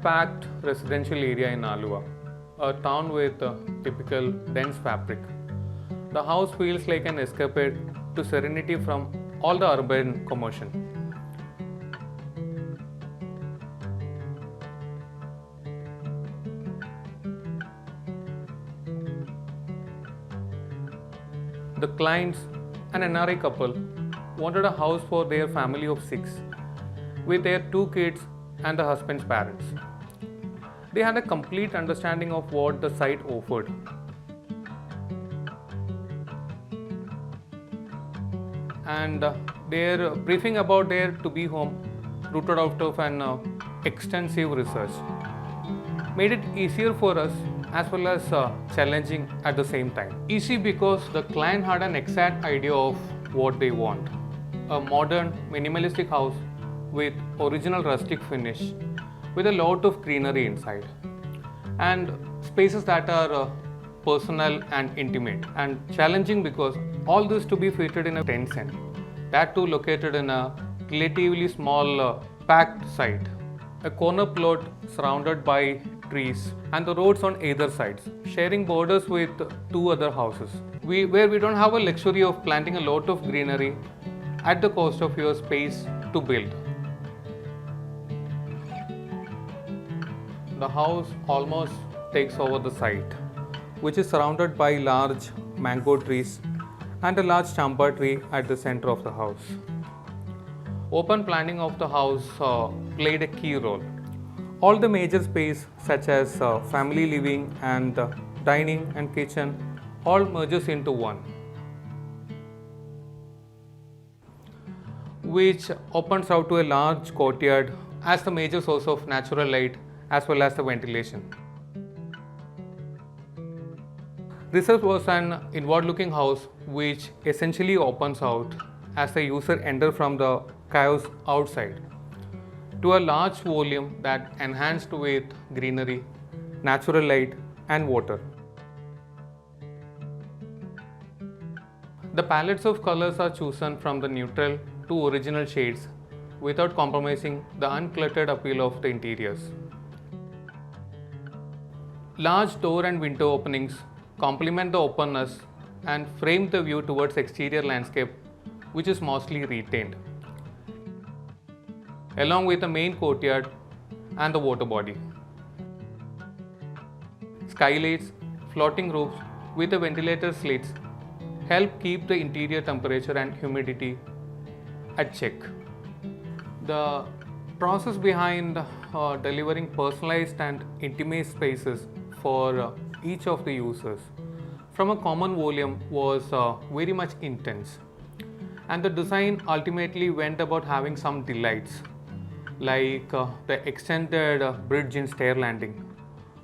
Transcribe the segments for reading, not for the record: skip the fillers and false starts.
packed residential area in Alua, a town with a typical dense fabric. The house feels like an escapade to serenity from all the urban commotion. The clients, an NRI couple, wanted a house for their family of 6 with their 2 kids and the husband's parents. They had a complete understanding of what the site offered. And their briefing about their to-be home, rooted out of an extensive research, made it easier for us as well as challenging at the same time. Easy because the client had an exact idea of what they want. A modern, minimalistic house with original rustic finish, with a lot of greenery inside, and spaces that are personal and intimate. And challenging because all this to be fitted in a 10 cent, that too located in a relatively small packed site. A corner plot surrounded by trees and the roads on either sides, sharing borders with 2 other houses. Where we don't have a luxury of planting a lot of greenery at the cost of your space to build. The house almost takes over the site, which is surrounded by large mango trees and a large champa tree at the center of the house. Open planning of the house played a key role. All the major space such as family living and dining and kitchen all merges into one, which opens out to a large courtyard as the major source of natural light as well as the ventilation. This was an inward-looking house which essentially opens out as the user enters from the chaos outside to a large volume that enhanced with greenery, natural light and water. The palettes of colors are chosen from the neutral to original shades without compromising the uncluttered appeal of the interiors. Large door and window openings complement the openness and frame the view towards exterior landscape, which is mostly retained, along with the main courtyard and the water body. Skylights, floating roofs with the ventilator slits help keep the interior temperature and humidity at check. The process behind delivering personalized and intimate spaces for each of the users from a common volume was very much intense, and the design ultimately went about having some delights like the extended bridge in stair landing,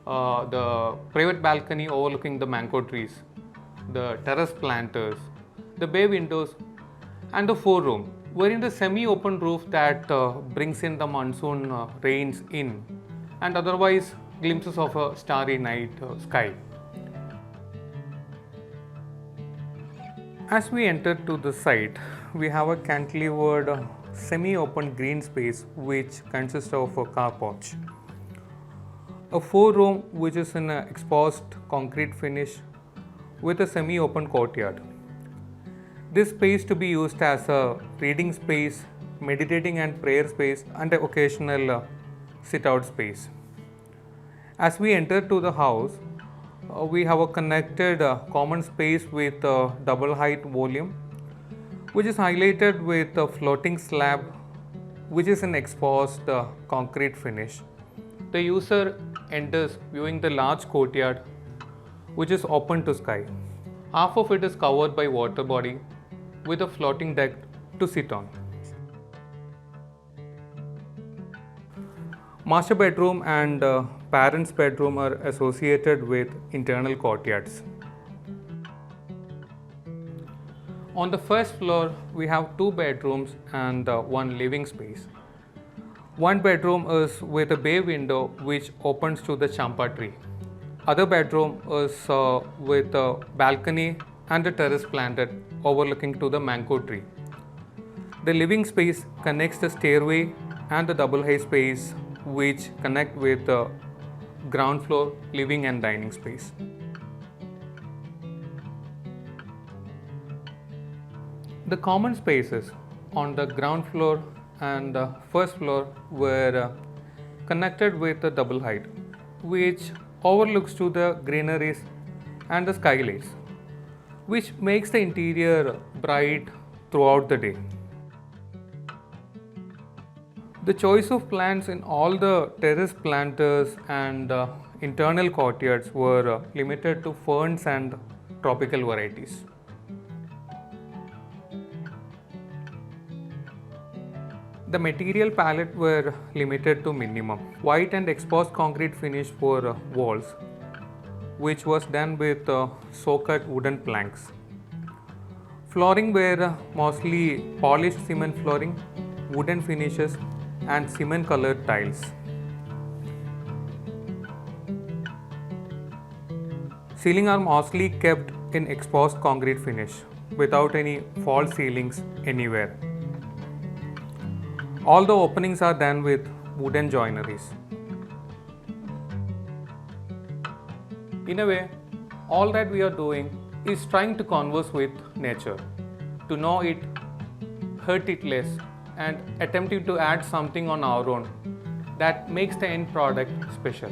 the private balcony overlooking the mango trees, the terrace planters, the bay windows and the 4-room, wherein the semi-open roof that brings in the monsoon rains in and otherwise glimpses of a starry night sky. As we enter to the site, we have a cantilevered semi-open green space which consists of a car porch, a 4-room which is in an exposed concrete finish with a semi-open courtyard. This space to be used as a reading space, meditating and prayer space and an occasional sit-out space. As we enter to the house, we have a connected common space with a double height volume, which is highlighted with a floating slab which is an exposed concrete finish. The user enters viewing the large courtyard which is open to sky. Half of it is covered by water body with a floating deck to sit on. Master bedroom and parents' bedroom are associated with internal courtyards. On the first floor, we have 2 bedrooms and 1 living space. One bedroom is with a bay window which opens to the champa tree. Other bedroom is with a balcony and a terrace planted overlooking to the mango tree. The living space connects the stairway and the double high space which connect with the ground floor, living and dining space. The common spaces on the ground floor and the first floor were connected with a double height, which overlooks to the greeneries and the skylights, which makes the interior bright throughout the day. The choice of plants in all the terrace planters and internal courtyards were limited to ferns and tropical varieties. The material palette were limited to minimum. White and exposed concrete finish for walls, which was done with soak-cut wooden planks. Flooring were mostly polished cement flooring, wooden finishes and cement colored tiles. Ceiling are mostly kept in exposed concrete finish without any false ceilings anywhere. All the openings are done with wooden joineries. In a way, all that we are doing is trying to converse with nature, to know it, hurt it less, and attempting to add something on our own that makes the end product special.